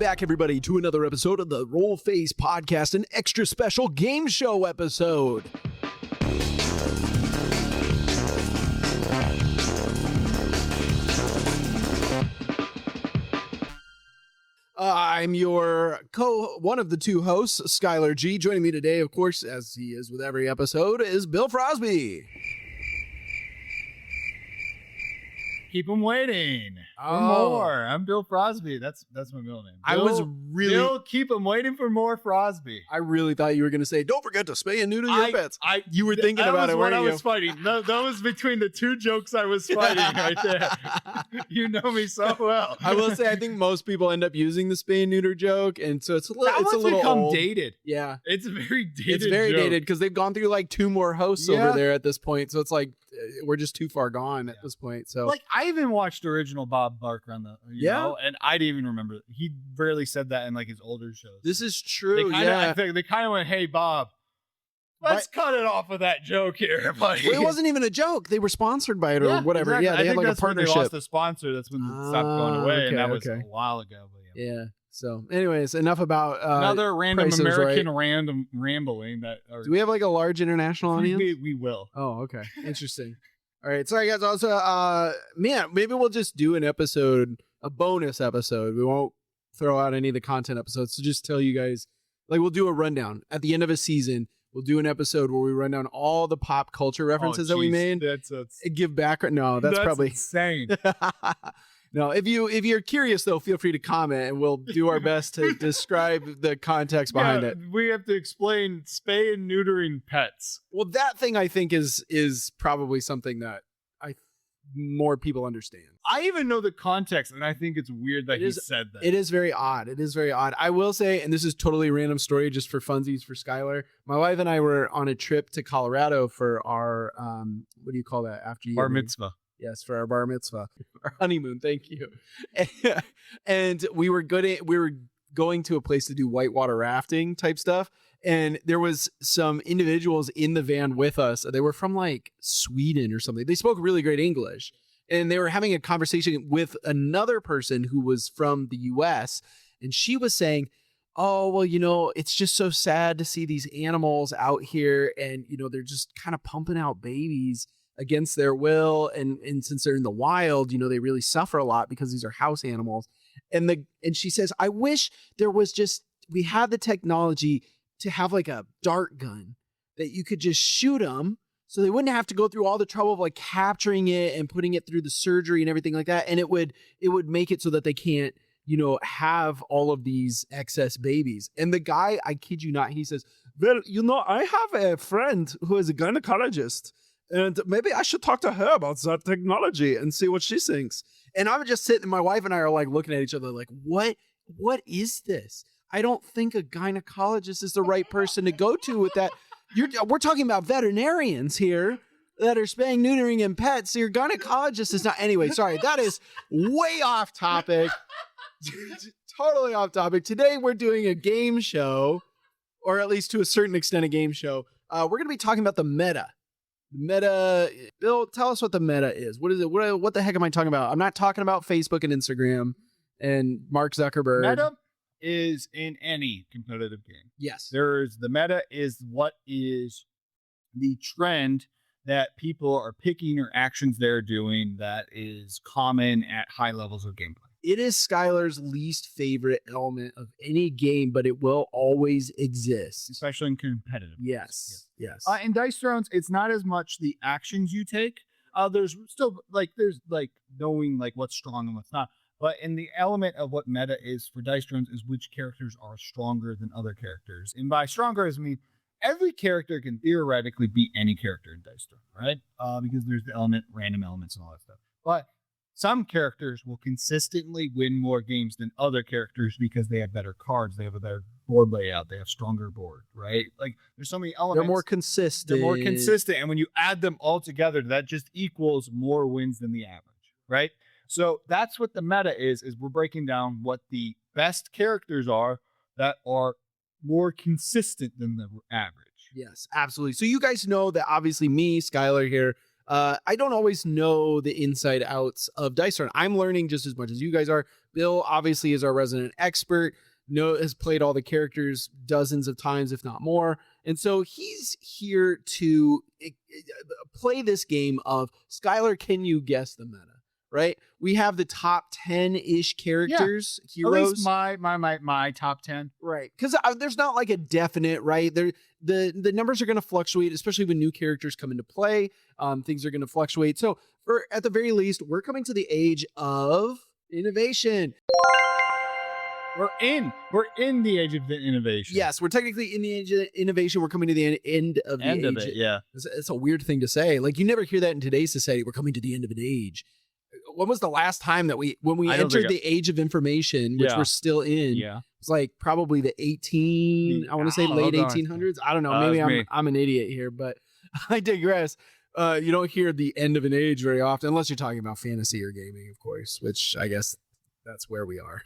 back, everybody, to another episode of the Roll Face Podcast, an extra special game show episode. I'm your one of the two hosts, Skyler G. Joining me today, of course, as he is with every episode, is Bill Frosby. Keep them waiting for more. I'm Bill Frosby. That's my middle name. Bill, keep them waiting for more Frosby. I really thought you were going to say, don't forget to spay and neuter your pets. You were thinking about it, weren't you? That was what I was fighting. No, that was between the two jokes I was fighting right there. You know me so well. I will say, I think most people end up using the spay and neuter joke, and so it's a little become old. Dated. Yeah. It's very dated. It's very joke. dated because they've gone through like two more hosts over there at this point. So it's like, we're just too far gone at this point. So like I even watched original Bob Barker on the you know, and I didn't even remember. He rarely said that in like his older shows. This is true. I think they kind of went, "Hey Bob, let's cut it off with that joke here, buddy." Well, it wasn't even a joke. They were sponsored by it or whatever. Exactly. Yeah, they had like a partnership. When they lost the sponsor. That's when it stopped going away, and that was a while ago. But yeah. So, anyways, enough about another random prices, American right? random rambling. Do we have like a large international audience? We will. Oh, okay. Interesting. All right. Sorry, guys. Also, man, maybe we'll just do an episode, a bonus episode. We won't throw out any of the content episodes. So just tell you guys, like, we'll do a rundown at the end of a season. We'll do an episode where we run down all the pop culture references that we made. That's give background. No, that's probably insane. No, if you're curious though, feel free to comment, and we'll do our best to describe the context behind it. We have to explain spay and neutering pets. Well, that thing I think is probably something that more people understand. I even know the context, and I think it's weird that he said that. It is very odd. It is very odd. I will say, and this is totally a random story, just for funsies for Skyler. My wife and I were on a trip to Colorado for our what do you call that after you bar mitzvah? Yes, for our bar mitzvah, our honeymoon. Thank you. And we were going to a place to do whitewater rafting type stuff. And there was some individuals in the van with us. They were from like Sweden or something. They spoke really great English. And they were having a conversation with another person who was from the US. And she was saying, oh, well, you know, it's just so sad to see these animals out here. And, you know, they're just kind of pumping out babies against their will, and since they're in the wild, you know, they really suffer a lot because these are house animals. And she says, I wish we had the technology to have like a dart gun that you could just shoot them, so they wouldn't have to go through all the trouble of like capturing it and putting it through the surgery and everything like that. And it would make it so that they can't, you know, have all of these excess babies. And the guy, I kid you not, he says, well, you know, I have a friend who is a gynecologist, and maybe I should talk to her about that technology and see what she thinks. And I'm just sitting, my wife and I are like looking at each other like, what is this? I don't think a gynecologist is the right person to go to with that. We're talking about veterinarians here that are spaying, neutering, and pets. So your gynecologist is not. Anyway, sorry, that is way off topic. Totally off topic. Today we're doing a game show, or at least to a certain extent a game show. We're going to be talking about the meta. Meta, Bill, tell us what the meta is. What is it? What the heck am I talking about? I'm not talking about Facebook and Instagram and Mark Zuckerberg. Meta is in any competitive game. Yes. The meta is what is the trend that people are picking or actions they're doing that is common at high levels of gameplay. It is Skyler's least favorite element of any game, but it will always exist. Especially in competitive. Yes. In Dice Thrones, it's not as much the actions you take. There's still there's knowing what's strong and what's not. But in the element of what meta is for Dice Thrones is which characters are stronger than other characters. And by stronger, I mean every character can theoretically beat any character in Dice Thrones, right? Because there's the random elements and all that stuff. But some characters will consistently win more games than other characters because they have better cards, they have a better board layout, they have stronger board, right? Like there's so many elements. They're more consistent. And when you add them all together, that just equals more wins than the average, right? So that's what the meta is we're breaking down what the best characters are that are more consistent than the average. Yes, absolutely. So you guys know that obviously me, Skyler here, I don't always know the inside outs of Dice Throne. I'm learning just as much as you guys are. Bill obviously is our resident expert, has played all the characters dozens of times, if not more. And so he's here to play this game of, Skyler, can you guess the meta? Right? We have the top 10-ish characters, heroes. At least my top 10. Right. Because there's not like a definite, right? The numbers are going to fluctuate, especially when new characters come into play. Things are going to fluctuate. So at the very least, we're coming to the age of innovation. We're in the age of innovation. Yes, we're technically in the age of innovation. We're coming to the end of the age. Of it, yeah. It's a weird thing to say. Like, you never hear that in today's society. We're coming to the end of an age. When was the last time that when we entered the age of information, which we're still in? Yeah. It's like probably the I want to say late 1800s. I don't know. Maybe I'm an idiot here, but I digress. You don't hear the end of an age very often, unless you're talking about fantasy or gaming, of course, which I guess that's where we are.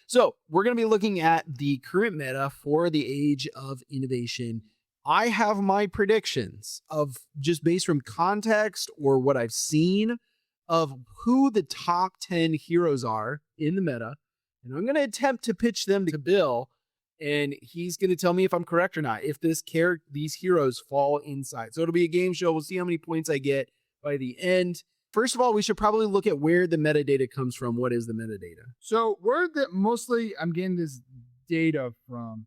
So we're going to be looking at the current meta for the age of innovation. I have my predictions of, just based from context or what I've seen, of who the top 10 heroes are in the meta. And I'm going to attempt to pitch them to Bill, and he's going to tell me if I'm correct or not, if these heroes fall inside. So it'll be a game show. We'll see how many points I get by the end. First of all, we should probably look at where the metadata comes from. What is the metadata? So where mostly I'm getting this data from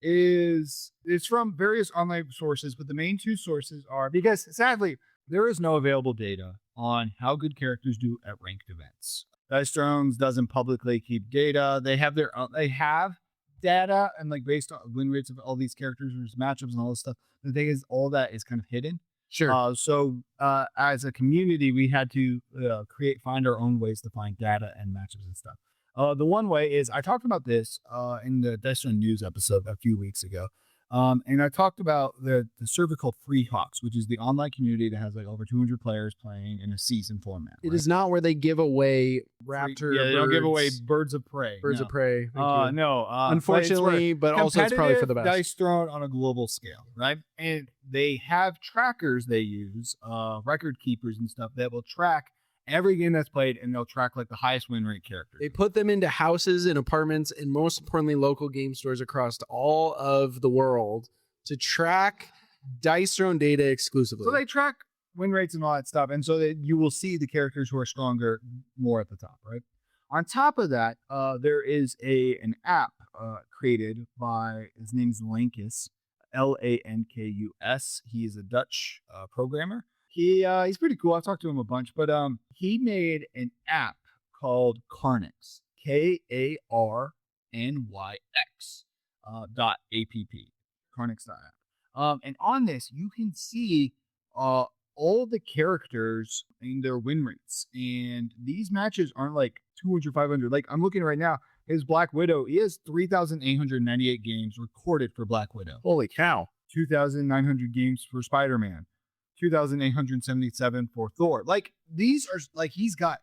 it's from various online sources, but the main two sources are, because sadly, there is no available data on how good characters do at ranked events. Dice Thrones doesn't publicly keep data. They have data, and like based on win rates of all these characters versus matchups and all this stuff. The thing is, all that is kind of hidden. Sure. So as a community, we had to find our own ways to find data and matchups and stuff. The one way is, I talked about this in the Dice Throne News episode a few weeks ago. And I talked about the server called Free Hawks, which is the online community that has like over 200 players playing in a season format. It is not where they give away raptor. Yeah, they don't give away birds of prey. Of prey. No. Unfortunately, but also it's probably for the best. Dice Throne on a global scale, right? And they have trackers they use, record keepers and stuff that will track every game that's played, and they'll track like the highest win rate characters. They put them into houses and apartments, and most importantly, local game stores across all of the world to track Dice Throne data exclusively. So they track win rates and all that stuff, and so that you will see the characters who are stronger more at the top, right? On top of that, there is an app created by, his name's Lankus, Lankus. He is a Dutch programmer. He's pretty cool. I've talked to him a bunch, but he made an app called Carnix, KARNYX .app, Carnix.app. And on this, you can see all the characters and their win rates. And these matches aren't like 200, 500. Like, I'm looking right now, his Black Widow, he has 3,898 games recorded for Black Widow. Holy cow. 2,900 games for Spider-Man. 2,877 for Thor. Like, these are like, he's got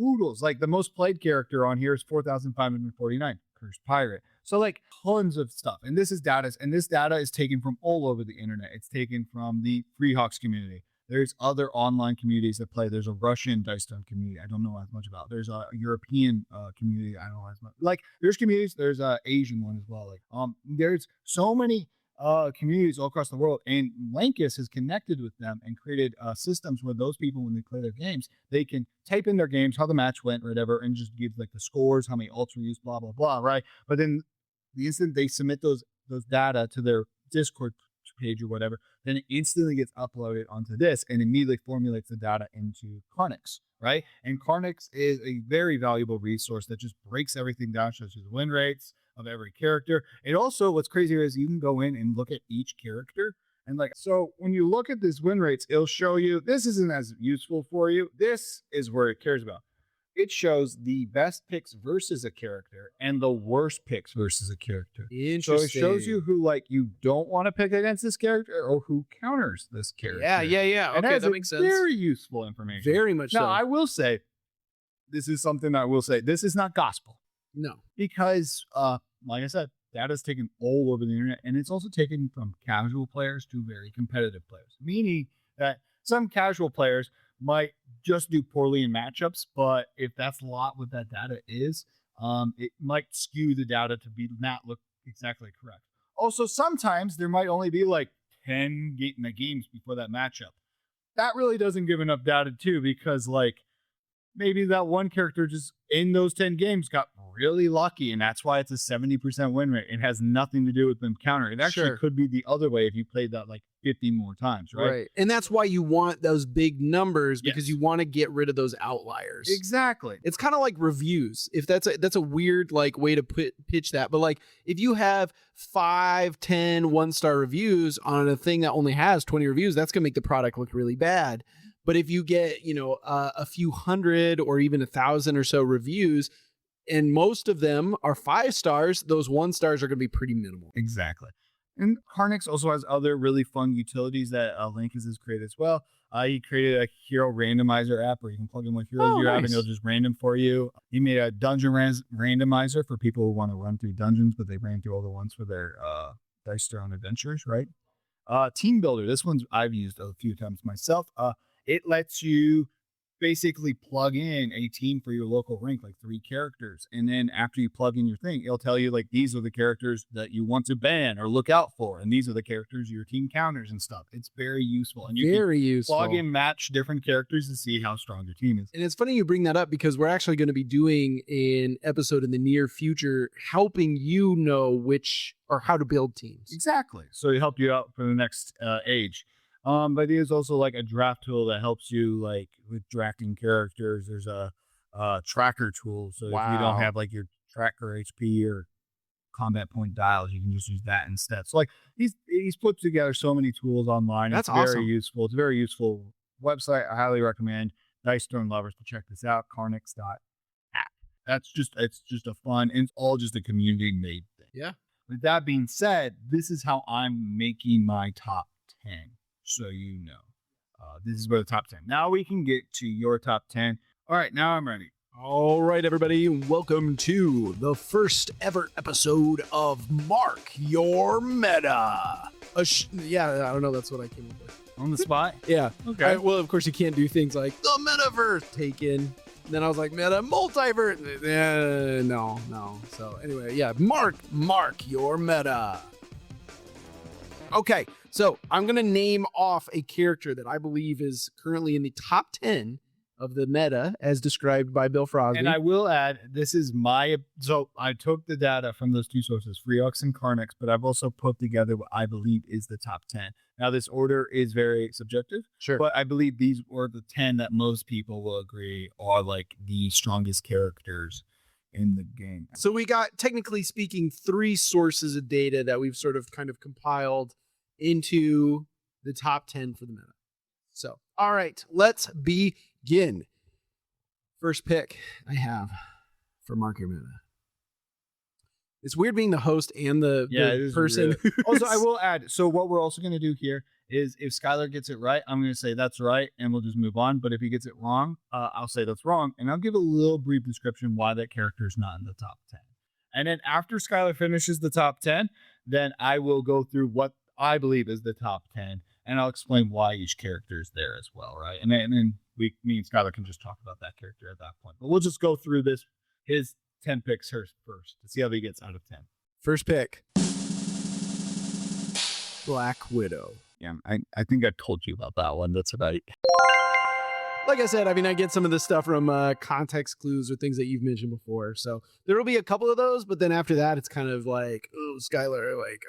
oodles. Like, the most played character on here is 4,549, Cursed Pirate. So like, tons of stuff. And this is data, and this data is taken from all over the internet. It's taken from the Free Hawks community. There's other online communities that play. There's a Russian Dice Throne community I don't know as much about. There's a European community I don't know as much. Like, there's communities. There's a Asian one as well. Like, there's so many communities all across the world, and Lankus has connected with them and created systems where those people, when they play their games, they can type in their games, how the match went, or whatever, and just give like the scores, how many ults were used, blah blah blah, right? But then the instant they submit those data to their Discord page or whatever, then it instantly gets uploaded onto this and immediately formulates the data into Carnix, right? And Carnix is a very valuable resource that just breaks everything down, shows you the win rates of every character. It also, what's crazier is you can go in and look at each character, and like, so when you look at these win rates, it'll show you, this isn't as useful for you. This is where it cares about. It shows the best picks versus a character and the worst picks versus a character. Interesting. So it shows you who, like, you don't want to pick against this character or who counters this character. Yeah. Okay, that makes sense. Very useful information. Very much so. Now, I will say, this is something I will say, this is not gospel. No. Because, like I said, data is taken all over the internet, and it's also taken from casual players to very competitive players. Meaning that Some casual players might just do poorly in matchups, but if that's a lot what that data is, it might skew the data to be not look exactly correct. Also, sometimes there might only be like 10 games before that matchup. That really doesn't give enough data too, because like maybe that one character just in those 10 games got really lucky, and that's why it's a 70% win rate. It has nothing to do with them countering. It actually could be the other way if you played that like 50 more times, right? And that's why you want those big numbers, because you want to get rid of those outliers. Exactly. It's kind of like reviews. If that's a weird like way to pitch that, but like if you have 5, 10 1-star reviews on a thing that only has 20 reviews, that's gonna make the product look really bad. But if you get, a few hundred or even 1,000 or so reviews, and most of them are 5 stars, those 1 stars are going to be pretty minimal. Exactly. And Harnix also has other really fun utilities that Linkus has created as well. He created a hero randomizer app where you can plug in what heroes you have and it'll just random for you. He made a dungeon randomizer for people who want to run through dungeons, but they ran through all the ones for their Dice Throne adventures, right? Team Builder. This one's I've used a few times myself. It lets you basically plug in a team for your local rank, like 3 characters. And then after you plug in your thing, it'll tell you like, these are the characters that you want to ban or look out for. And these are the characters your team counters and stuff. It's very useful. And you can plug and match different characters to see how strong your team is. And it's funny you bring that up, because we're actually going to be doing an episode in the near future helping you know which or how to build teams. Exactly. So it help you out for the next age. But there's also like a draft tool that helps you like with drafting characters. There's a tracker tool. So if you don't have like your tracker HP or combat point dials, you can just use that instead. So like he's put together so many tools online. That's awesome. Very useful. It's a very useful website. I highly recommend Dice Throne lovers to check this out. Carnix.app. It's just a fun, and it's all just a community made thing. Yeah. With that being said, this is how I'm making my top 10. So you know, this is where the top 10. Now we can get to your top 10. All right, now I'm ready. All right, everybody, welcome to the first ever episode of Mark Your Meta. Yeah, I don't know. That's what I came up with. On the spot? Yeah. Okay. Well, of course, you can't do things like the metaverse taken. And then I was like, meta multiverse. No. So anyway, yeah, Mark Your Meta. Okay, so I'm going to name off a character that I believe is currently in the top 10 of the meta as described by Bill Frosby. And I will add, this is so I took the data from those 2 sources, Freox and Carnix, but I've also put together what I believe is the top 10. Now, this order is very subjective, but I believe these were the 10 that most people will agree are like the strongest characters in the game. So we got, technically speaking, 3 sources of data that we've sort of kind of compiled into the top 10 for the meta. So, all right, let's begin. First pick I have for Mark Your Meta. It's weird being the host and the person. Also, I will add, so what we're also going to do here is if Skyler gets it right, I'm going to say that's right, and we'll just move on. But if he gets it wrong, I'll say that's wrong, and I'll give a little brief description why that character is not in the top 10. And then after Skyler finishes the top 10, then I will go through what I believe is the top 10, and I'll explain why each character is there as well, right? And then me and Skyler can just talk about that character at that point. But we'll just go through his 10 picks first to see how he gets out of 10. First pick, Black Widow. Yeah, I think I told you about that one. That's about it. Like I said, I mean, I get some of this stuff from context clues or things that you've mentioned before. So there will be a couple of those, but then after that, it's kind of like, oh, Skyler, like,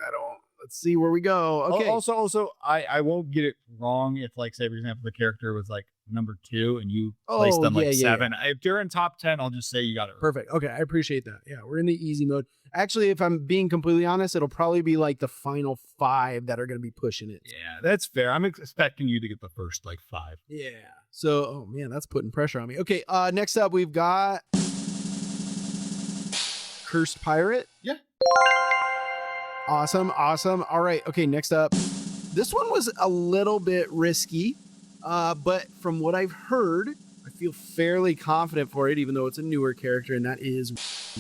let's see where we go. Okay. Also, I won't get it wrong if, like, say, for example, the character was like number 2 and you placed them like 7. Yeah. If you're in top 10, I'll just say you got it right. Perfect. Okay, I appreciate that. Yeah, we're in the easy mode. Actually, if I'm being completely honest, it'll probably be like the final 5 that are going to be pushing it. Yeah, that's fair. I'm expecting you to get the first like 5. Yeah. So, oh man, that's putting pressure on me. Okay, next up we've got Cursed Pirate. Yeah. Awesome. All right. Okay, next up. This one was a little bit risky, but from what I've heard, I feel fairly confident for it, even though it's a newer character, and that is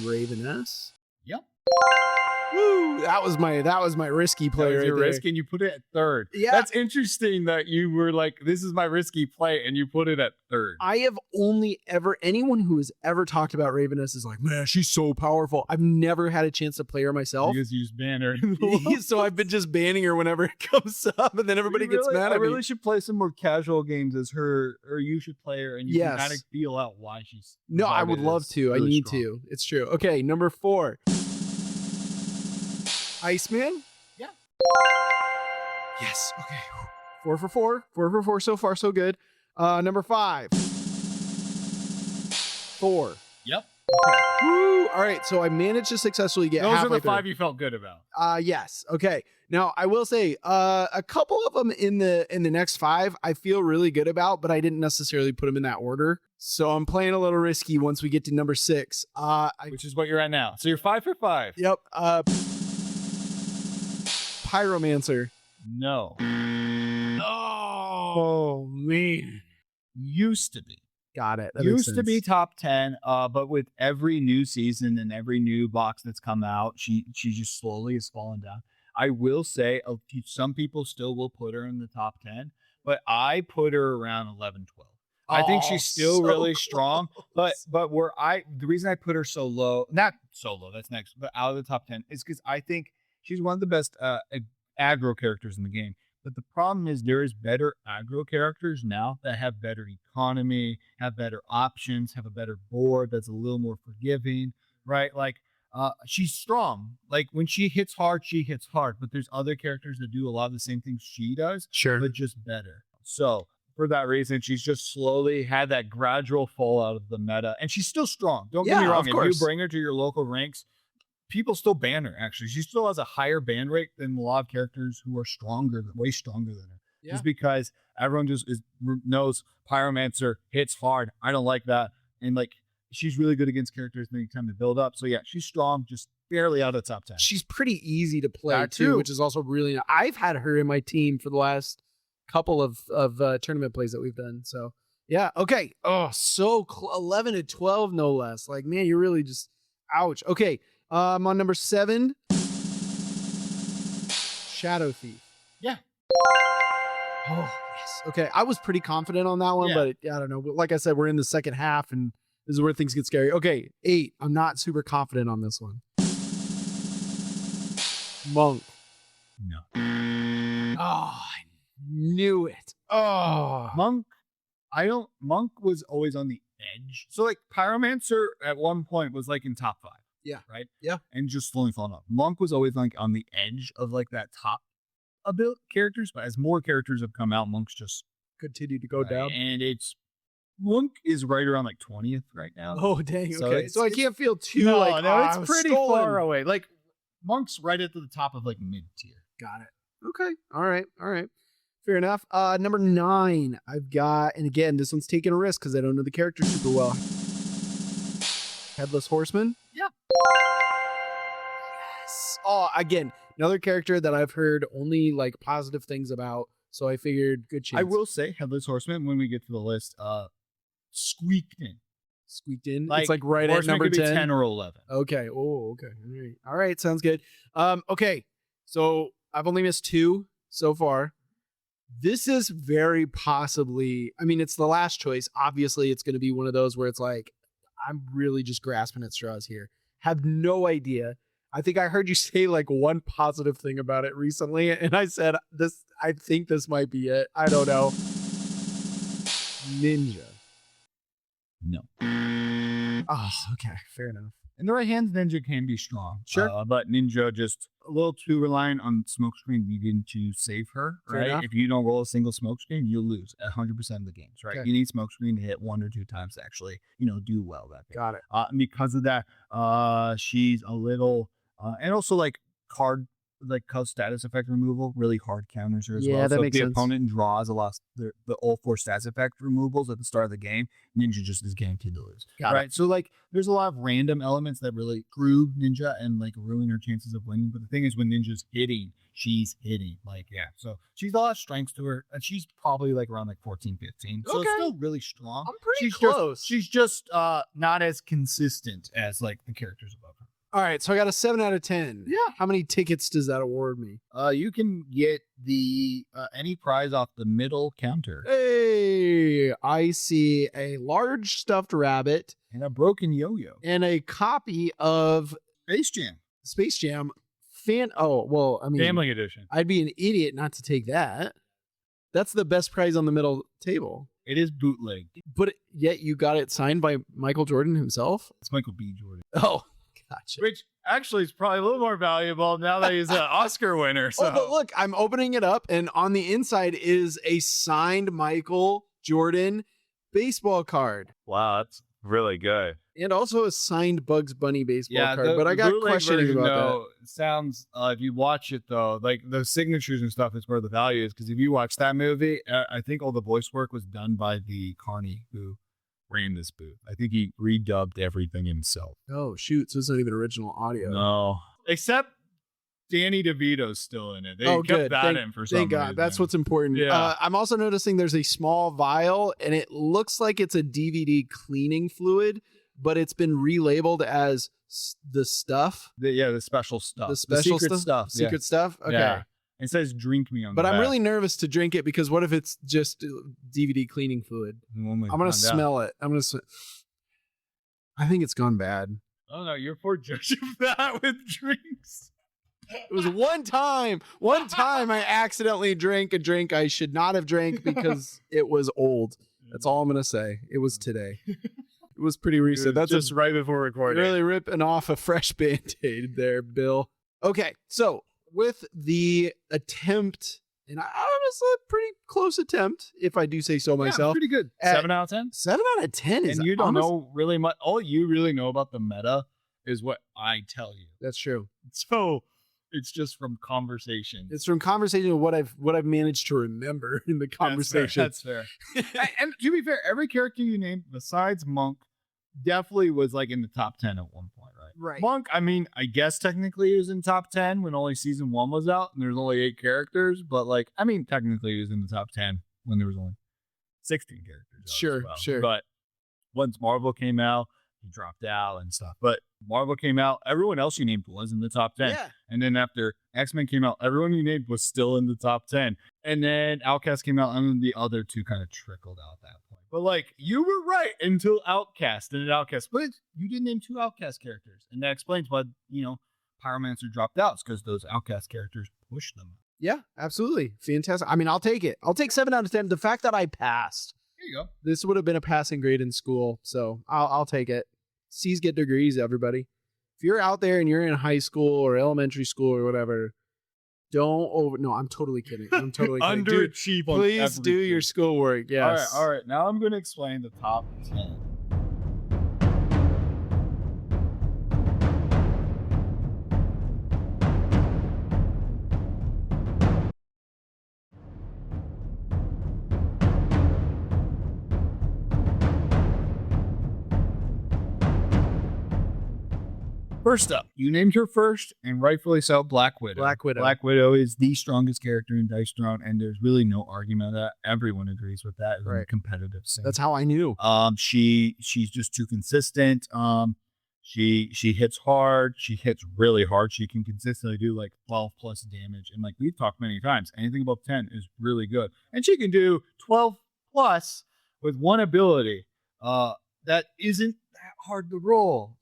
Ravenous. Yep. Woo, that was my risky play That was right your there. risk, and you put it at third. Yeah. That's interesting that you were like, this is my risky play, and you put it at third. I have only ever, anyone who has ever talked about Ravenous is like, man, she's so powerful. I've never had a chance to play her myself. You just use banner. So I've been just banning her whenever it comes up, and then everybody gets mad I at me. really should play some more casual games as her, or you should play her, and you can kind of feel out why she's. No, I would love to. Really I need strong. to. It's true. Okay, number 4. Iceman? Yeah. Yes. Okay. 4 for 4. 4 for 4 so far, so good. Number 5. Thor. Yep. Okay. Woo. All right. So I managed to successfully get Those are halfway the 5 through. you felt good about. Yes. Okay. Now I will say a couple of them in the next 5 I feel really good about, but I didn't necessarily put them in that order. So I'm playing a little risky once we get to number 6. Which is what you're at now. So you're 5 for 5. Yep. Pyromancer. No. Oh man. Used to be. Got it. That makes Used to be sense. top 10, but with every new season and every new box that's come out, she just slowly has fallen down. I will say some people still will put her in the top 10, but I put her around 11, 12. I think she's still so really close. strong, but the reason I put her so low, not so low, that's next, but out of the top 10 is because I think she's one of the best aggro characters in the game. But the problem is there is better aggro characters now that have better economy, have better options, have a better board that's a little more forgiving, right? Like she's strong. Like when she hits hard, but there's other characters that do a lot of the same things she does, Sure. but just better. So for that reason, she's just slowly had that gradual fall out of the meta, and she's still strong. Don't get me Yeah, wrong. of If course. you bring her to your local ranks, people still ban her. Actually, she still has a higher ban rate than a lot of characters who are way stronger than her. Yeah. Just because everyone just knows Pyromancer hits hard. I don't like that, and like she's really good against characters that take time to build up. So yeah, she's strong, just barely out of the top 10. She's pretty easy to play That too, too. which is also really nice. I've had her in my team for the last couple of tournament plays that we've done. So yeah, okay. Oh, so 11 to 12, no less. Like man, you're really just ouch. Okay, I'm on number 7. Shadow Thief. Yeah. Oh yes. Okay, I was pretty confident on that one, Yeah. but I don't know. But like I said, we're in the second half, and this is where things get scary. Okay, 8. I'm not super confident on this one. Monk. No. Oh, I knew it. Oh, Monk was always on the edge. So like Pyromancer at one point was like in top 5. Yeah. Right? Yeah. And just slowly falling off. Monk was always like on the edge of like that top ability characters, but as more characters have come out, Monk's just continue to go right, down. and Monk is right around like 20th right now. Oh, dang. So Okay. it's- So I it's- can't feel too no, like, no, oh, I it's was pretty stolen. far away. Like Monk's right at the top of like mid tier. Got it. Okay. All right. All right. Fair enough. Number 9, I've got, and again, this one's taking a risk because I don't know the character super well. Headless Horseman. Yeah. Yes. Oh, again, another character that I've heard only like positive things about. So I figured good chance. I will say Headless Horseman when we get to the list, squeaked in. Squeaked in. It's like right at Horseman number could be 10. 10 or 11. Okay. Oh, okay. All right. All right. Sounds good. Okay. So I've only missed 2 so far. This is very possibly, I mean, it's the last choice. Obviously, it's going to be one of those where it's like, I'm really just grasping at straws here. Have no idea. I think I heard you say like one positive thing about it recently, and I said, I think this might be it. I don't know. Ninja. No. Oh, okay. Fair enough. In the right hands, Ninja can be strong. Sure. But Ninja just a little too reliant on smokescreen needing to save her, Fair right? enough. If you don't roll a single smokescreen, you'll lose 100% of the games, right? Okay. You need smokescreen to hit 1 or 2 times to actually, do well that game. Got it. And because of that, she's a little, and also like card status effect removal really hard counters her as Yeah, well. that So makes if the sense. opponent draws a lot, the all 4 stats effect removals at the start of the game, Ninja just is guaranteed to lose. Got it. right? So like there's a lot of random elements that really screw Ninja and like ruin her chances of winning. But the thing is when Ninja's hitting, she's hitting. Like, yeah. So she's a lot of strengths to her. And she's probably like around like 14, 15. So Okay. it's still really strong. I'm pretty she's close. she's just not as consistent as like the characters above her. All right, so I got a 7 out of 10. Yeah. How many tickets does that award me? You can get the any prize off the middle counter Hey, I see a large stuffed rabbit and a broken yo-yo. and a copy of Space Jam Space Jam. I mean, Family Edition. I'd be an idiot not to take that. That's the best prize on the middle table. It is bootleg. But yet you got it signed by Michael Jordan himself? It's Michael B. Jordan. Oh, gotcha. Which actually is probably a little more valuable now that he's an Oscar winner. So. Oh, but look, I'm opening it up, and on the inside is a signed Michael Jordan baseball card. Wow, that's really good. And also a signed Bugs Bunny baseball card. But I the got bootleg questioning version, about though, sounds, if you watch it though, like the signatures and stuff is where the value is. Because if you watch that movie, I think all the voice work was done by the Carney who ran this booth. I think he redubbed everything himself. that. Oh, shoot. So it's not even original audio. No, except Danny DeVito's still in it. They kept good. that in for some Thank God. reason. That's what's important. Yeah. I'm also noticing there's a small vial, and it looks like it's a DVD cleaning fluid, but it's been relabeled as the stuff. the special stuff. The special secret stuff. Secret stuff? Okay. Yeah. It says drink me on But the I'm back. really nervous to drink it because what if it's just DVD cleaning fluid? I'm going to smell it. I think it's gone bad. Oh no, you're for judging that with drinks. It was one time I accidentally drank a drink I should not have drank because it was old. That's all I'm going to say. It was today. It was pretty recent. That's just right before recording. really ripping off a fresh Band-Aid there, Bill. Okay, so with the attempt, and honestly, a pretty close attempt, if I do say so myself. Pretty good. At 7 out of 10. 7 out of 10 is And you don't honest- know really much. All you really know about the meta is what I tell you. That's true. So it's just from conversation. It's from conversation of what I've managed to remember in the conversation. That's fair. and to be fair, every character you named besides Monk definitely was like in the top 10 at one point, right? Right. Monk, I mean, I guess technically he was in top 10 when only season 1 was out and there's only 8 characters, but like, I mean, technically he was in the top 10 when there was only 16 characters. out as Sure, well. sure. But once Marvel came out, he dropped out and stuff. But Marvel came out, everyone else you named was in the top 10. Yeah. And then after X-Men came out, everyone you named was still in the top 10. And then Outcast came out, and then the other two kind of trickled out at that point. But like, you were right until Outcast. And then Outcast, but you didn't name 2 Outcast characters. And that explains why, Pyromancer dropped out. It's because those Outcast characters pushed them. Yeah, absolutely. Fantastic. I mean, I'll take it. I'll take 7 out of 10. The fact that I passed, There you go. this would have been a passing grade in school, so I'll take it. C's get degrees, everybody. If you're out there and you're in high school or elementary school or whatever, no, I'm totally kidding. I'm totally kidding. Dude, Underachieve on please do everything. your schoolwork. Yes. All right. Now I'm going to explain the top 10. First up, you named her first, and rightfully so, Black Widow. Black Widow. Black Widow is the strongest character in Dice Throne, and there's really no argument of that. Everyone agrees with that. It's a Right. competitive scene. That's how I knew. She's just too consistent. She hits hard. She hits really hard. She can consistently do like 12 plus damage, and like we've talked many times, anything above 10 is really good. And she can do 12 plus with one ability. That isn't that hard to roll.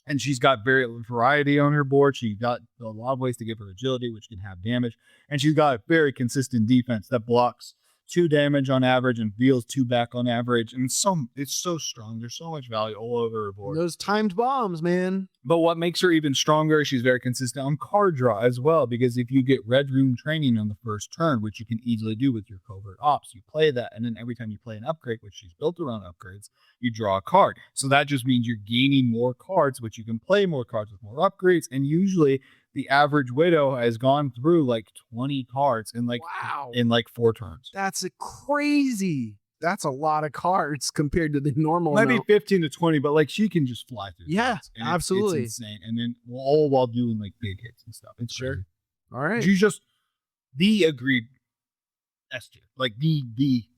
And she's got very variety on her board. She got a lot of ways to give her agility, which can have damage. And she's got a very consistent defense that blocks 2 damage on average and deals 2 back on average. And it's so strong. There's so much value all over her board. Those timed bombs, man. But what makes her even stronger, she's very consistent on card draw as well, because if you get Red Room Training on the first turn, which you can easily do with your Covert Ops, you play that, and then every time you play an upgrade, which she's built around upgrades, you draw a card. So that just means you're gaining more cards, which you can play more cards with more upgrades, and usually the average Widow has gone through like 20 cards in like Wow. 4 turns. That's crazy. That's a lot of cards compared to the normal Might be amount. 15 to 20, but like she can just fly through. Yeah, cards, and it's absolutely. insane. And then all while doing like big hits and stuff. It's Sure. crazy. All right. She's just the agreed S tier, like the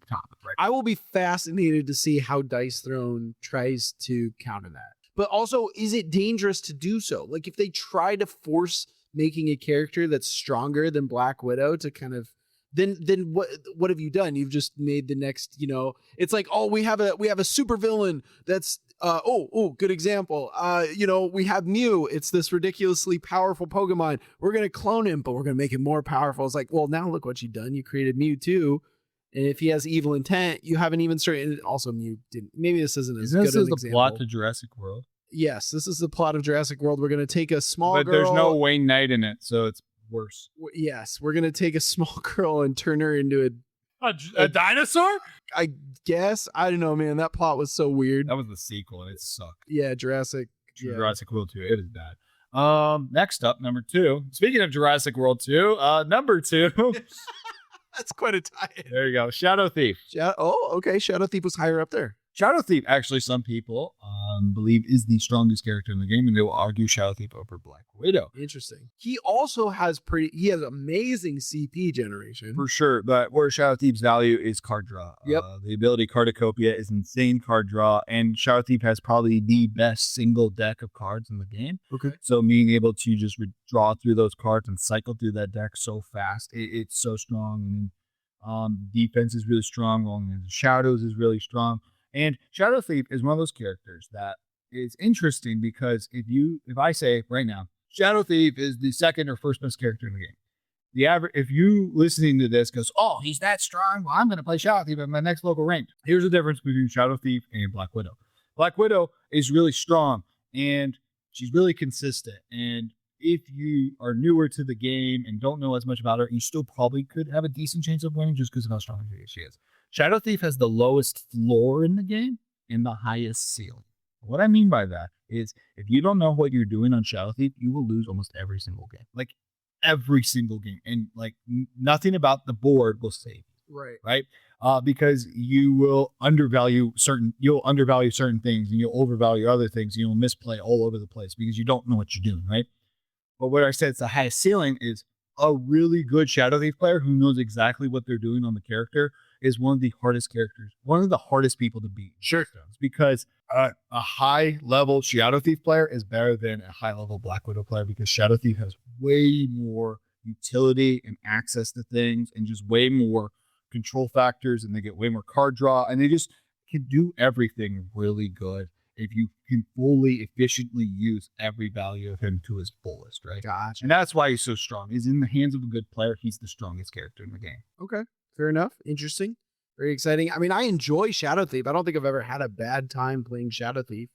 top, right? I will be fascinated to see how Dice Throne tries to counter that. But also, is it dangerous to do so? Like if they try to force making a character that's stronger than Black Widow to kind of then what have you done? You've just made the next, it's like, oh, we have a super villain that's good example. We have Mew. It's this ridiculously powerful Pokemon. We're gonna clone him, but we're gonna make him more powerful. It's like, well, now look what you've done. You created Mew too. And if he has evil intent, you haven't even started. Also, Mew didn't. Maybe this isn't as good an example. This is the plot to Jurassic World. Yes, this is the plot of Jurassic World. We're going to take a small but girl. There's no Wayne Knight in it, so it's worse. Yes, we're going to take a small girl and turn her into a dinosaur? I guess. I don't know, man. That plot was so weird. That was the sequel, and it sucked. Yeah, Jurassic World 2. It is bad. Next up, number 2. Speaking of Jurassic World 2, number 2. That's quite a tie-in. There you go. Shadow Thief. Okay. Shadow Thief was higher up there. Shadow Thief, actually, some people believe is the strongest character in the game, and they will argue Shadow Thief over Black Widow. Interesting. He also has amazing CP generation. For sure, but where Shadow Thief's value is card draw. Yep. The ability Cardicopia is insane card draw, and Shadow Thief has probably the best single deck of cards in the game. Okay. So being able to just draw through those cards and cycle through that deck so fast, it's so strong. And defense is really strong. Rolling into shadows is really strong. And Shadow Thief is one of those characters that is interesting because if I say right now, Shadow Thief is the second or first best character in the game. If you listening to this goes, oh, he's that strong, well, I'm going to play Shadow Thief at my next local rank. Here's the difference between Shadow Thief and Black Widow. Black Widow is really strong and she's really consistent. And if you are newer to the game and don't know as much about her, you still probably could have a decent chance of winning just because of how strong she is. Shadow Thief has the lowest floor in the game and the highest ceiling. What I mean by that is if you don't know what you're doing on Shadow Thief, you will lose almost every single game. Like every single game. And like nothing about the board will save you. Right? Because you will undervalue certain things and you'll overvalue other things and you'll misplay all over the place because you don't know what you're doing, right? But what I said it's the highest ceiling is a really good Shadow Thief player who knows exactly what they're doing on the character is one of the hardest characters, one of the hardest people to beat. Sure. Because a high level Shadow Thief player is better than a high level Black Widow player because Shadow Thief has way more utility and access to things and just way more control factors and they get way more card draw and they just can do everything really good if you can fully efficiently use every value of him to his fullest, right? Gotcha. And that's why he's so strong. He's in the hands of a good player. He's the strongest character in the game. Okay. Fair enough. Interesting. Very exciting. I mean, I enjoy Shadow Thief. I don't think I've ever had a bad time playing Shadow Thief.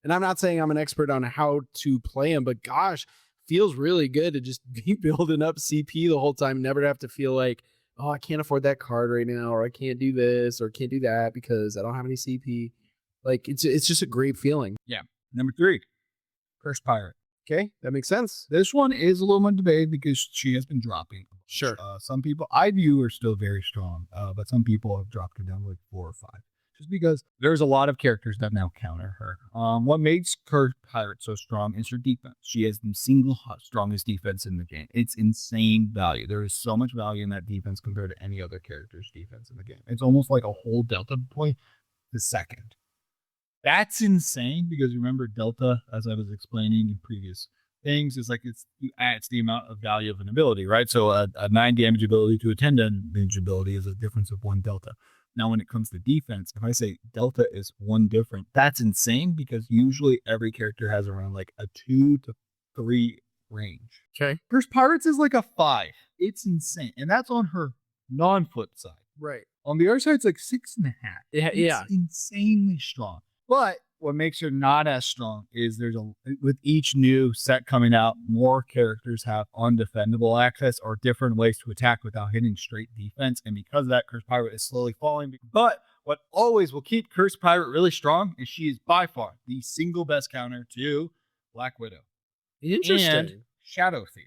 And I'm not saying I'm an expert on how to play him, but gosh, feels really good to just be building up CP the whole time. Never to have to feel like, oh, I can't afford that card right now, or I can't do this, or can't do that because I don't have any CP. Like, it's just a great feeling. Yeah. Number 3, Cursed Pirate. Okay, that makes sense. This one is a little more debated because she has been dropping. Sure. Some people, I view her still very strong, but some people have dropped her down to like 4 or 5. Just because there's a lot of characters that now counter her. What makes Cursed Pirate so strong is her defense. She has the single strongest defense in the game. It's insane value. There is so much value in that defense compared to any other character's defense in the game. It's almost like a whole Delta point the second. That's insane because remember Delta, as I was explaining in previous things, is like it's the amount of value of an ability, right? So a 9 damage ability to a 10 damage ability is a difference of 1 Delta. Now, when it comes to defense, if I say Delta is 1 different, that's insane because usually every character has around like a 2 to 3 range. Okay. Cursed Pirates is like a 5. It's insane. And that's on her non-flip side. Right. On the other side, it's like 6.5. Yeah. It's insanely strong. But what makes her not as strong is with each new set coming out, more characters have undefendable access or different ways to attack without hitting straight defense. And because of that, Cursed Pirate is slowly falling. But what always will keep Cursed Pirate really strong is she is by far the single best counter to Black Widow. Interesting. And Shadow Thief.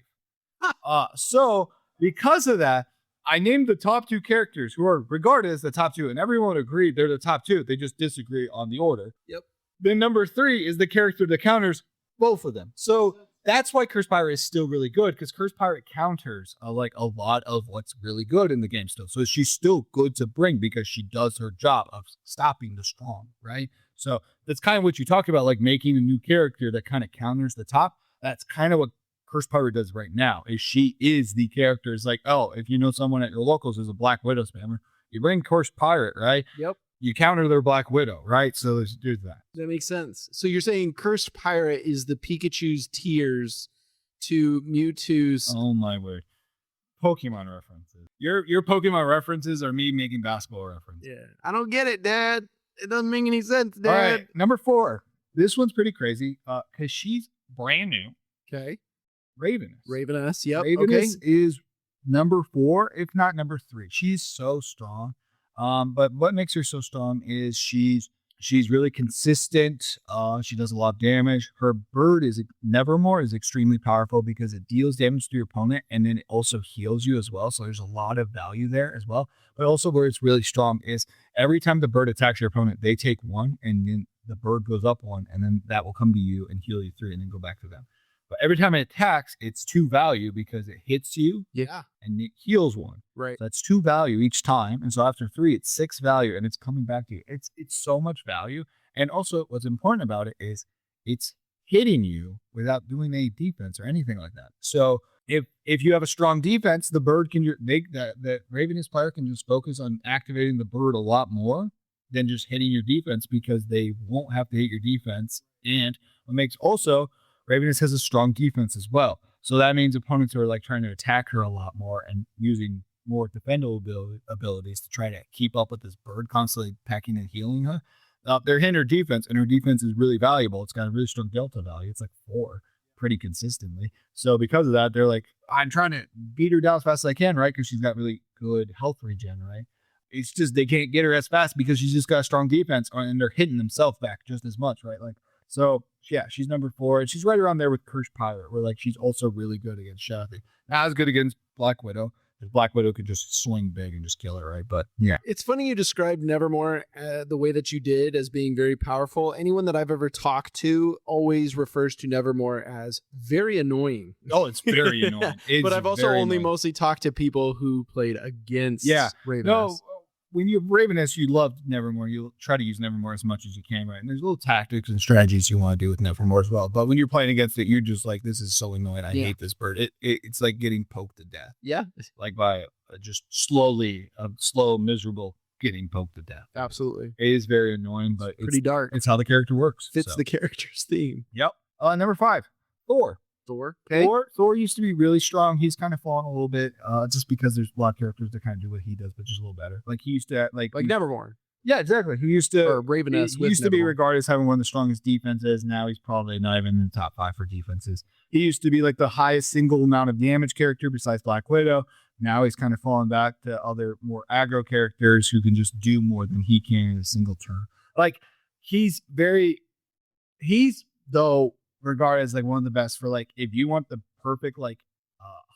So because of that, I named the top 2 characters who are regarded as the top 2, and everyone agreed they're the top 2. They just disagree on the order. Yep. Then number 3 is the character that counters both of them. So that's why Curse Pirate is still really good, because Curse Pirate counters like a lot of what's really good in the game still. So she's still good to bring because she does her job of stopping the strong, right? So that's kind of what you talked about, like making a new character that kind of counters the top. That's kind of what Curse Pirate does right now. Is she is the character. It's like, oh, if you know someone at your locals is a Black Widow spammer, you bring Curse Pirate, right? Yep. You counter their Black Widow, right? So there's that. That makes sense. So you're saying Cursed Pirate is the Pikachu's tears to Mewtwo's. Oh my word. Pokemon references. Your Pokemon references are me making basketball references. Yeah. I don't get it, Dad. It doesn't make any sense, Dad. All right, number 4. This one's pretty crazy because she's brand new. Okay. Ravenous. Ravenous. Yep. Ravenous Okay. is number 4, if not number 3. She's so strong. But what makes her so strong is she's really consistent. She does a lot of damage. Her bird is Nevermore is extremely powerful because it deals damage to your opponent and then it also heals you as well. So there's a lot of value there as well. But also where it's really strong is every time the bird attacks your opponent, they take 1 and then the bird goes up 1 and then that will come to you and heal you 3 and then go back to them. But every time it attacks, it's 2 value because it hits you. Yeah. And it heals 1. Right. So that's 2 value each time. And so after 3, it's 6 value and it's coming back to you. It's so much value. And also what's important about it is it's hitting you without doing any defense or anything like that. So if you have a strong defense, the bird can the Ravenous player can just focus on activating the bird a lot more than just hitting your defense because they won't have to hit your defense. And what makes also Ravenous has a strong defense as well. So that means opponents are like trying to attack her a lot more and using more defendable abilities to try to keep up with this bird constantly pecking and healing her. They're hitting her defense, and her defense is really valuable. It's got a really strong delta value. It's like 4 pretty consistently. So because of that, they're like, I'm trying to beat her down as fast as I can, right? Because she's got really good health regen, right? It's just they can't get her as fast because she's just got a strong defense, and they're hitting themselves back just as much, right? Like, so yeah, she's number 4, and she's right around there with Curse Pirate, where like she's also really good against Shathi. Not as good against Black Widow, because Black Widow could just swing big and just kill her, right? But yeah, It's funny you described Nevermore the way that you did as being very powerful. Anyone that I've ever talked to always refers to Nevermore as very annoying. oh, it's very annoying. It's But I've also very only annoying. mostly talked to people who played against Ravenous. No, when you have Ravenous, you love Nevermore. You try to use Nevermore as much as you can, right? And there's little tactics and strategies you want to do with Nevermore as well. But when you're playing against it, you're just like, this is so annoying. I hate this bird. It's like getting poked to death, Yeah, like by just slowly, slow, miserable getting poked to death. absolutely. It is very annoying, but it's Pretty dark. It's how the character works. Fits so. the character's theme. Yep. Number 5, Thor. Thor. Okay. Thor used to be really strong. He's kind of fallen a little bit, just because there's a lot of characters that kind of do what he does, but just a little better. Like he used to Like Nevermore yeah, exactly. He used to or Ravenous. he with used to be Nevermore. regarded as having one of the strongest defenses. Now he's probably not even in the top 5 for defenses. He used to be like the highest single amount of damage character besides Black Widow. Now he's kind of fallen back to other more aggro characters who can just do more than he can in a single turn. Like he's though regarded as like one of the best for like if you want the perfect like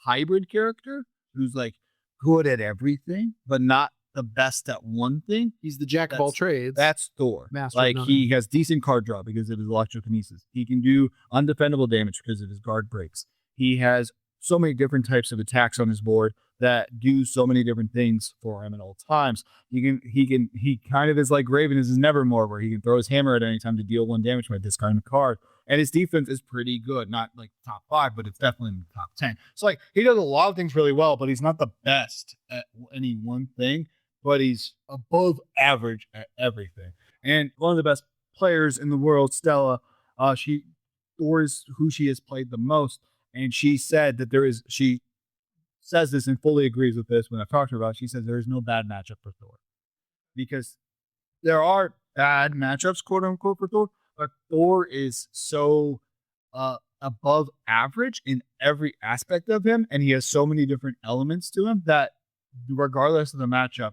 hybrid character who's like good at everything but not the best at one thing. He's the jack of all trades. That's Thor. Master of like none. he has decent card draw because of his electrokinesis. He can do undefendable damage because of his guard breaks. He has so many different types of attacks on his board that do so many different things for him at all times. He kind of is like Raven is Nevermore, where he can throw his hammer at any time to deal 1 damage by discarding a card. And his defense is pretty good. Not like top 5, but it's definitely in the top 10. So like he does a lot of things really well, but he's not the best at any one thing, but he's above average at everything. And one of the best players in the world, Stella, Thor is who she has played the most. And she said that she says this and fully agrees with this when I've talked to her about it. She says there is no bad matchup for Thor. Because there are bad matchups, quote unquote, for Thor, but Thor is so above average in every aspect of him, and he has so many different elements to him that regardless of the matchup,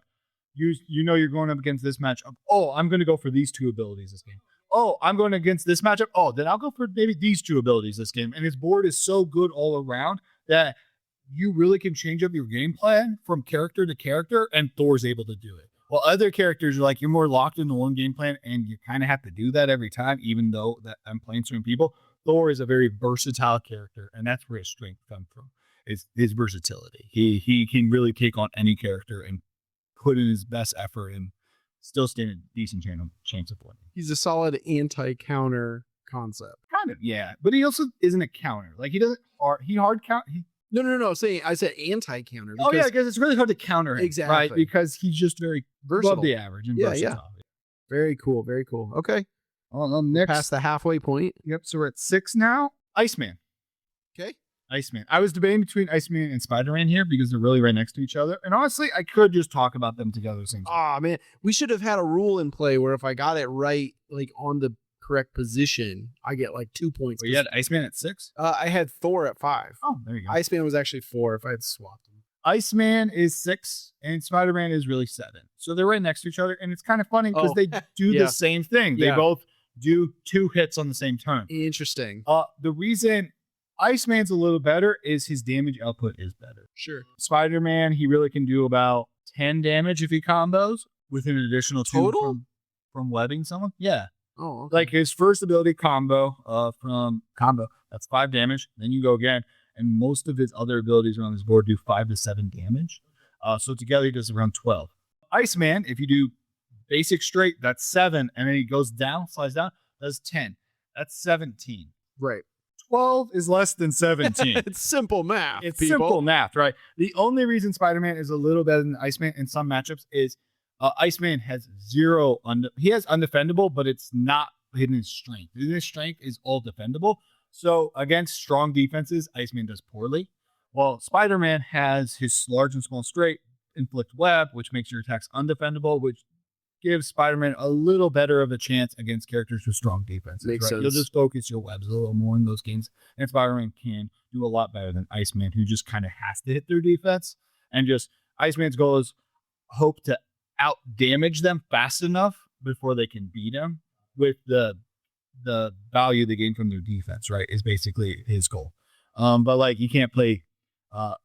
you know you're going up against this matchup. Oh, I'm going to go for these 2 abilities this game. Oh, I'm going against this matchup. Oh, then I'll go for maybe these 2 abilities this game. And his board is so good all around that you really can change up your game plan from character to character, and Thor's able to do it. While other characters are like, you're more locked into one game plan, and you kind of have to do that every time, even though that I'm playing certain people. Thor is a very versatile character, and that's where his strength comes from. Is his versatility. He can really take on any character and put in his best effort and still stand a decent chance of winning. He's a solid anti-counter concept. Kind of, yeah. But he also isn't a counter. Like he doesn't hard count. No. I said anti-counter. Oh yeah, because it's really hard to counter him. Exactly. Right? Because he's just very Versatile. above the average and Yeah, versatile. Very cool. Very cool. Okay. Well, next. Past the halfway point. Yep. So we're at 6 now. Iceman. Okay. Iceman. I was debating between Iceman and Spider-Man here because they're really right next to each other. And honestly, I could just talk about them together at the same time. Oh man, we should have had a rule in play where if I got it right, like on the correct position, I get like 2 points. Well, you had Iceman at 6? I had Thor at 5. Oh, there you go. Iceman was actually 4 if I had swapped them. Iceman is 6 and Spider-Man is really 7. So they're right next to each other. And it's kind of funny because they do Yeah. the same thing. They Yeah. both do 2 hits on the same turn. Interesting. The reason Iceman's a little better is his damage output is better. Sure. Spider-Man, he really can do about 10 damage if he combos with an additional 2 Total? from webbing someone. Yeah. Oh, okay. Like his first ability combo that's 5 damage. Then you go again. And most of his other abilities around his board do 5 to 7 damage. So together he does around 12. Iceman, if you do basic straight, that's 7. And then he goes down, slides down, does 10. That's 17. Right. 12 is less than 17. It's simple math. It's people. simple math, right? The only reason Spider-Man is a little better than Iceman in some matchups is Iceman has he has undefendable, but it's not hidden his strength. His strength is all defendable. So against strong defenses, Iceman does poorly. While Spider-Man has his large and small straight, inflict web, which makes your attacks undefendable, which gives Spider-Man a little better of a chance against characters with strong defenses. Makes sense. You'll just focus your webs a little more in those games. And Spider-Man can do a lot better than Iceman, who just kind of has to hit their defense. And just Iceman's goal is hope to out damage them fast enough before they can beat him with the value they gain from their defense, right? Is basically his goal. But like you can't play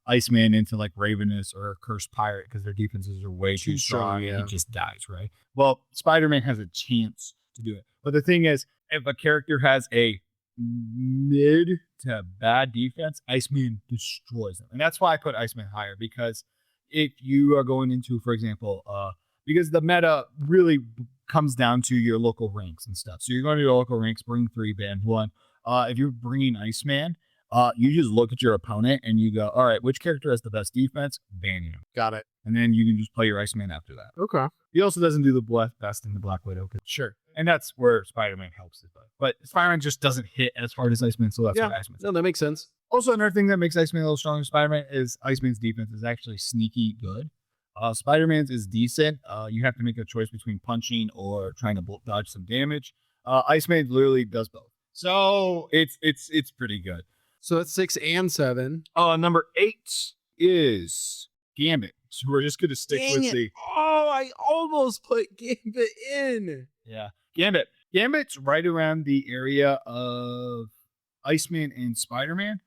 Iceman into like Ravenous or Cursed Pirate because their defenses are way too strong. Yeah. And he just dies, right? Well, Spider-Man has a chance to do it. But the thing is, if a character has a mid to bad defense, Iceman destroys them. And that's why I put Iceman higher, because if you are going into, for example, because the meta really comes down to your local ranks and stuff. So you're going to your local ranks, bring 3, ban 1. If you're bringing Iceman, you just look at your opponent and you go, all right, which character has the best defense? Ban him. Got it. And then you can just play your Iceman after that. Okay. He also doesn't do the best in the Black Widow. Sure. And that's where Spider-Man helps it. But Spider-Man just doesn't hit as hard as Iceman, so that's why Iceman's. No, that makes sense. Also, another thing that makes Iceman a little stronger than Spider-Man is Iceman's defense is actually sneaky good. Spider-Man's is decent. You have to make a choice between punching or trying to dodge some damage. Iceman literally does both. So it's pretty good. So that's 6 and 7. Number 8 is Gambit. So we're just going to stick Dang with it. the... Oh, I almost put Gambit in. Yeah. Gambit. Gambit's right around the area of Iceman and Spider-Man.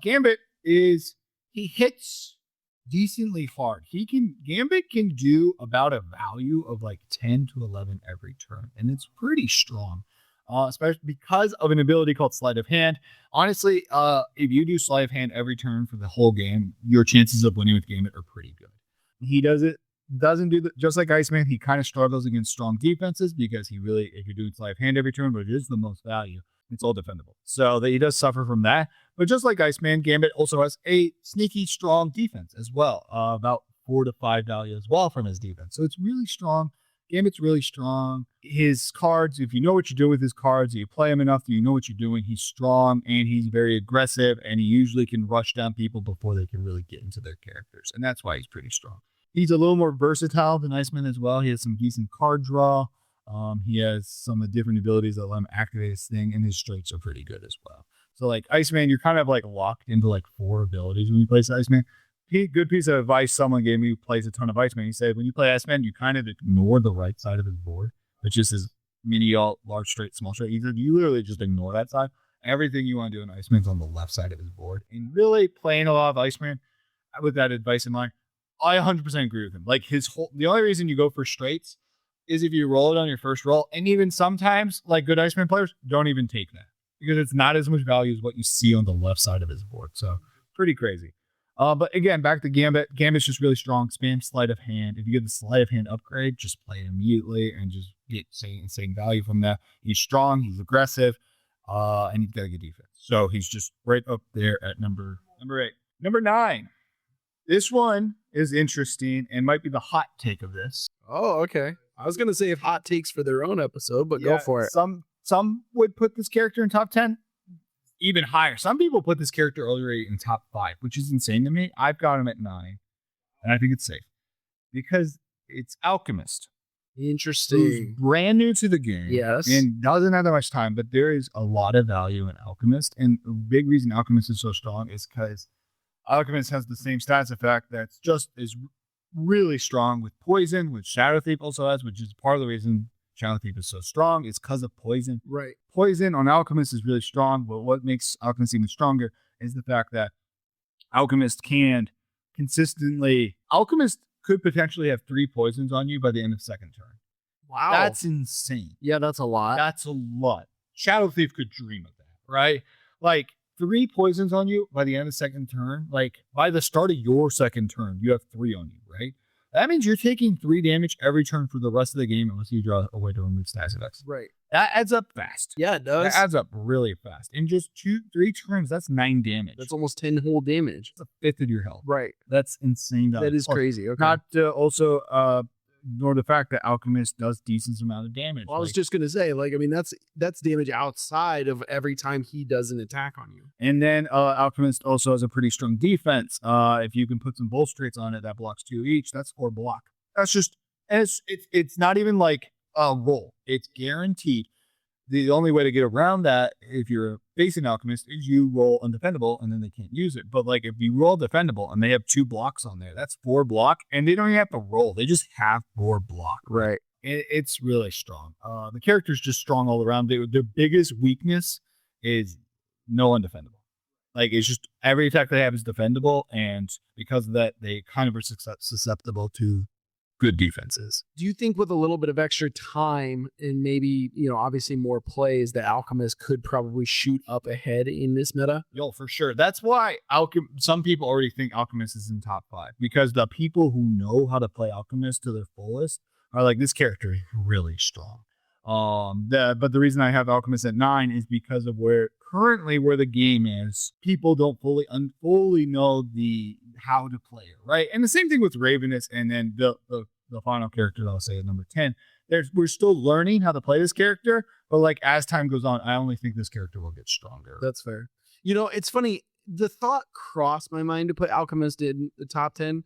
Gambit he hits decently hard. Gambit can do about a value of like 10 to 11 every turn, and it's pretty strong. Especially because of an ability called Sleight of Hand. Honestly, if you do Sleight of Hand every turn for the whole game, your chances of winning with Gambit are pretty good. He doesn't do just like Iceman. He kind of struggles against strong defenses because if you're doing Sleight of Hand every turn, but it is the most value, it's all defendable. So he does suffer from that. But just like Iceman, Gambit also has a sneaky strong defense as well, about 4 to 5 value as well from his defense. So it's really strong. Gambit's really strong. His cards, if you know what you're doing with his cards, you play him enough that you know what you're doing, he's strong and he's very aggressive, and he usually can rush down people before they can really get into their characters. And that's why he's pretty strong. He's a little more versatile than Iceman as well. He has some decent card draw. He has some different abilities that let him activate his thing, and his straights are pretty good as well. So like Iceman, you're kind of like locked into like 4 abilities when you play Iceman. Good piece of advice someone gave me who plays a ton of Iceman. He said, when you play Iceman, you kind of ignore the right side of his board, which is his mini alt, large straight, small straight. He said, you literally just ignore that side. Everything you want to do in Iceman's on the left side of his board. And really playing a lot of Iceman with that advice in mind, I 100% agree with him. Like the only reason you go for straights is if you roll it on your first roll. And even sometimes, like good Iceman players don't even take that. because it's not as much value as what you see on the left side of his board. So pretty crazy. But again, back to Gambit. Gambit's just really strong. Spam sleight of hand. If you get the sleight of hand upgrade, just play it immediately and just get insane value from that. He's strong. He's aggressive. And he's got a good defense. So he's just right up there at number 8. Number 9. This one is interesting and might be the hot take of this. Oh, okay. I was gonna say if hot takes for their own episode, but go for it. Some would put this character in top 10, even higher. Some people put this character already in top 5, which is insane to me. I've got him at 9, and I think it's safe because it's Alchemist. Interesting. Who's brand new to the game. Yes. And doesn't have that much time, but there is a lot of value in Alchemist. And the big reason Alchemist is so strong is because Alchemist has the same stats effect that's just is really strong with poison, which Shadow Thief also has, which is part of the reason Shadow Thief is so strong. It's because of poison. Right. Poison on Alchemist is really strong, but what makes Alchemist even stronger is the fact that Alchemist can consistently... Alchemist could potentially have 3 poisons on you by the end of second turn. Wow. That's insane. Yeah, that's a lot. That's a lot. Shadow Thief could dream of that, right? Like 3 poisons on you by the end of second turn. Like by the start of your second turn, you have 3 on you, right? That means you're taking 3 damage every turn for the rest of the game unless you draw a way to remove status effects. Right. That adds up fast. Yeah, it does. That adds up really fast. In just 2-3 turns, that's 9 damage. That's almost 10 whole damage. That's a fifth of your health. Right. That's insane. That is crazy. Okay. Not also ignore the fact that Alchemist does decent amount of damage. Well, I was just gonna say, like, I mean, that's damage outside of every time he does an attack on you. And then Alchemist also has a pretty strong defense. If you can put some bull streets on it, that blocks 2 each. That's 4 block. That's just, and it's not even like a roll. It's guaranteed. The only way to get around that, if you're facing Alchemist, is you roll undefendable and then they can't use it. But like if you roll defendable and they have 2 blocks on there, that's 4 block, and they don't even have to roll. They just have 4 block. Right. It's really strong. The character's just strong all around. Their biggest weakness is no undefendable. Like it's just every attack they have is defendable, and because of that, they kind of are susceptible to good defenses. Do you think with a little bit of extra time and maybe, obviously more plays, that Alchemist could probably shoot up ahead in this meta? Yo, for sure. That's why some people already think Alchemist is in top 5, because the people who know how to play Alchemist to their fullest are like, this character is really strong. But the reason I have Alchemist at 9 is because of where the game is. People don't fully know how to play it, right? And the same thing with Ravenous, and then the final character that I'll say at number 10. We're still learning how to play this character, but like as time goes on, I only think this character will get stronger. That's fair. It's funny. The thought crossed my mind to put Alchemist in the top 10.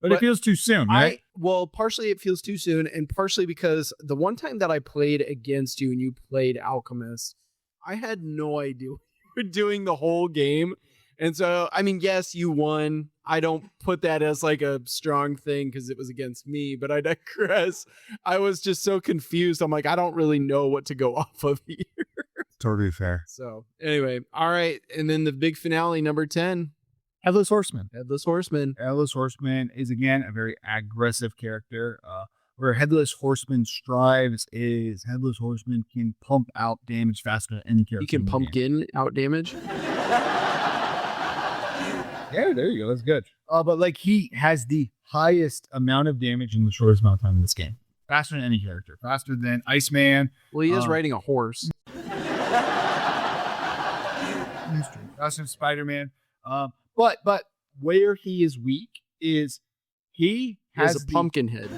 But it feels too soon, right? Partially it feels too soon, and partially because the one time that I played against you and you played Alchemist, I had no idea what you were doing the whole game. And so, I mean, yes, you won. I don't put that as like a strong thing because it was against me, but I digress. I was just so confused. I'm like, I don't really know what to go off of here. Totally fair. So anyway, all right. And then the big finale, number 10. Headless Horseman. Headless Horseman is, again, a very aggressive character. Where Headless Horseman strives is Headless Horseman can pump out damage faster than any character. He can pumpkin out damage? Yeah, there you go. That's good. But like he has the highest amount of damage in the shortest amount of time in this game. Faster than any character. Faster than Iceman. Well, he is riding a horse. Faster than Spider-Man. But where he is weak is he has a pumpkin head.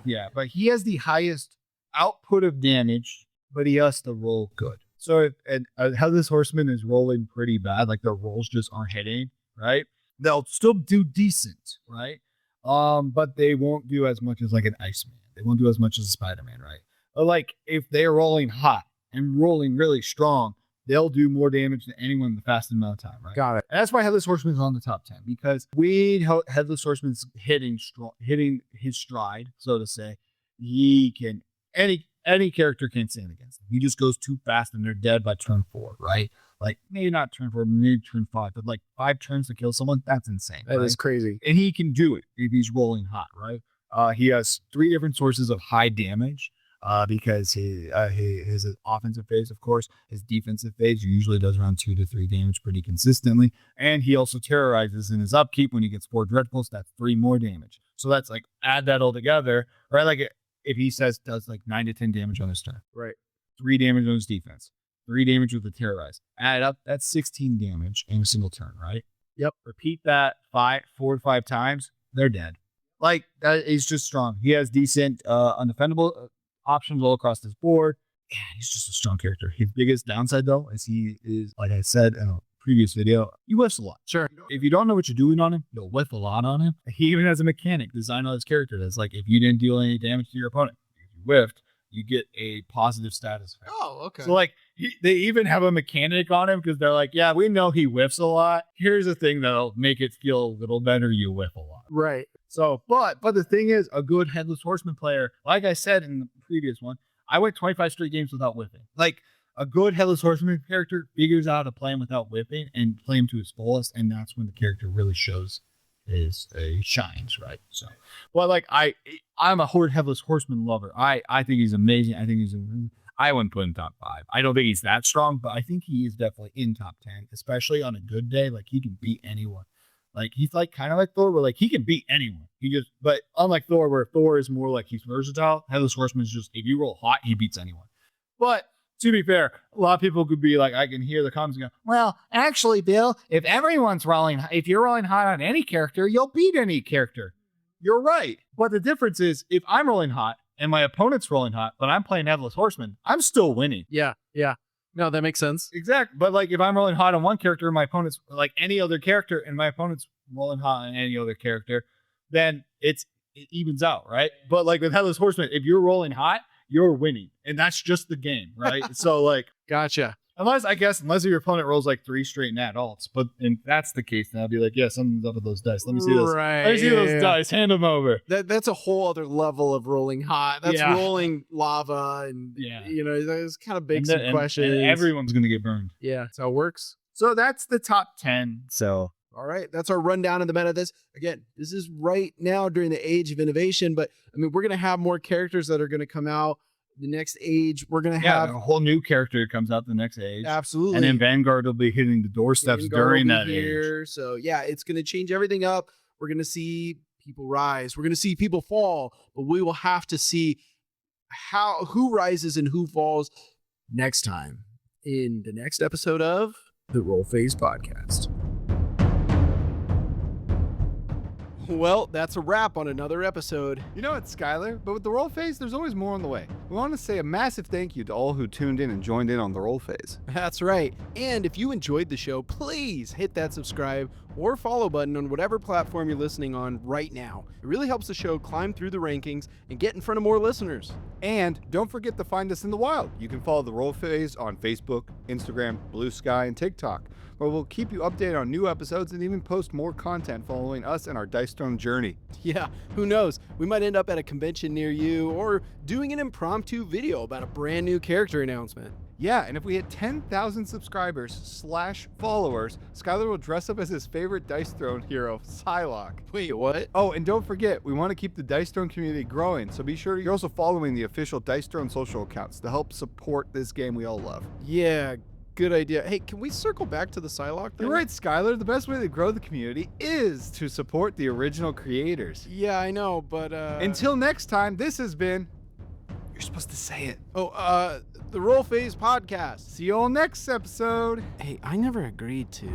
Yeah, but he has the highest output of damage, but he has to roll good. So how this Horseman is rolling pretty bad, like the rolls just aren't hitting, right? They'll still do decent, right? But they won't do as much as like an Iceman. They won't do as much as a Spider-Man, right? But like if they're rolling hot and rolling really strong, they'll do more damage than anyone in the fastest amount of time, right? Got it. And that's why Headless Horseman is on the top 10, because Headless Horseman's hitting his stride, so to say. He can any character can't stand against him. He just goes too fast and they're dead by turn 4, right? Like maybe not turn 4, maybe turn 5, but like 5 turns to kill someone, that's insane. That is crazy. And he can do it if he's rolling hot, right? He has 3 different sources of high damage. because his offensive phase, of course, his defensive phase usually does around 2 to 3 damage pretty consistently. And he also terrorizes in his upkeep when he gets 4 Dreadfuls. That's 3 more damage. So that's like, add that all together, right? Like if he says does like 9 to 10 damage on his turn, Right. 3 damage on his defense, 3 damage with the terrorize. Add it up, that's 16 damage in a single turn, right? Yep. Repeat that 4 to 5 times, they're dead. Like, that is just strong. He has decent undefendable options all across this board. Yeah, he's just a strong character. His biggest downside, though, is he is, like I said in a previous video, he whiffs a lot. Sure. If you don't know what you're doing on him, you'll whiff a lot on him. He even has a mechanic designed on his character that's like, if you didn't deal any damage to your opponent, if you whiffed, you get a positive status effect. Oh, okay. So, like, they even have a mechanic on him because they're like, yeah, we know he whiffs a lot. Here's a thing that'll make it feel a little better. You whiff a lot. Right. So, but the thing is, a good Headless Horseman player, like I said in the previous one, I went 25 straight games without whiffing. Like, a good Headless Horseman character figures out how to play him without whiffing and play him to his fullest, and that's when the character really shows his shines, right? So, but like I'm a Headless Horseman lover. I think he's amazing. I wouldn't put him top 5. I don't think he's that strong, but I think he is definitely in top 10, especially on a good day. Like, he can beat anyone. Like, he's like kind of like Thor, where like he can beat anyone. But unlike Thor, where Thor is more like he's versatile, Headless Horseman is just, if you roll hot, he beats anyone. But to be fair, a lot of people could be like, I can hear the comments go, well, actually, Bill, if you're rolling hot on any character, you'll beat any character. You're right. But the difference is, if I'm rolling hot and my opponent's rolling hot, but I'm playing Headless Horseman, I'm still winning. Yeah. No, that makes sense. Exactly. But like, if I'm rolling hot on one character, my opponent's like any other character, and my opponent's rolling hot on any other character, then it evens out, right? But like with Headless Horseman, if you're rolling hot, you're winning, and that's just the game, right? So like, Gotcha. unless your opponent rolls like 3 straight nat alts, but if that's the case, then I'll be like, yeah, something's up with those dice. Let me see those. Right. Let me see those dice. Hand them over. That's a whole other level of rolling hot. That's rolling lava, and there's kind of begs some questions. And everyone's gonna get burned. Yeah, that's how it works. So that's the top 10. So all right, that's our rundown of the meta. This is right now during the age of innovation, but I mean, we're gonna have more characters that are gonna come out. The next age, we're gonna have a whole new character comes out the next age. Absolutely. And then Vanguard will be hitting the doorsteps during that age. So yeah, it's gonna change everything up. We're gonna see people rise. We're gonna see people fall, but we will have to see who rises and who falls next time in the next episode of the Roll Phase Podcast. Well, that's a wrap on another episode. You know what, Skyler? But with the Roll Phase, there's always more on the way. We want to say a massive thank you to all who tuned in and joined in on the Roll Phase. That's right. And if you enjoyed the show, please hit that subscribe or follow button on whatever platform you're listening on right now. It really helps the show climb through the rankings and get in front of more listeners. And don't forget to find us in the wild. You can follow the Roll Phase on Facebook, Instagram, Blue Sky, and TikTok, where we'll keep you updated on new episodes and even post more content following us and our Dice Throne journey. Yeah, who knows? We might end up at a convention near you or doing an impromptu video about a brand new character announcement. Yeah, and if we hit 10,000 subscribers / followers, Skyler will dress up as his favorite Dice Throne hero, Psylocke. Wait, what? Oh, and don't forget, we want to keep the Dice Throne community growing, so be sure you're also following the official Dice Throne social accounts to help support this game we all love. Yeah, good idea. Hey, can we circle back to the Psylocke thing? You're right, Skyler. The best way to grow the community is to support the original creators. Yeah, I know, but Until next time, this has been... You're supposed to say it. The Roll Phase Podcast. See you all next episode. Hey, I never agreed to.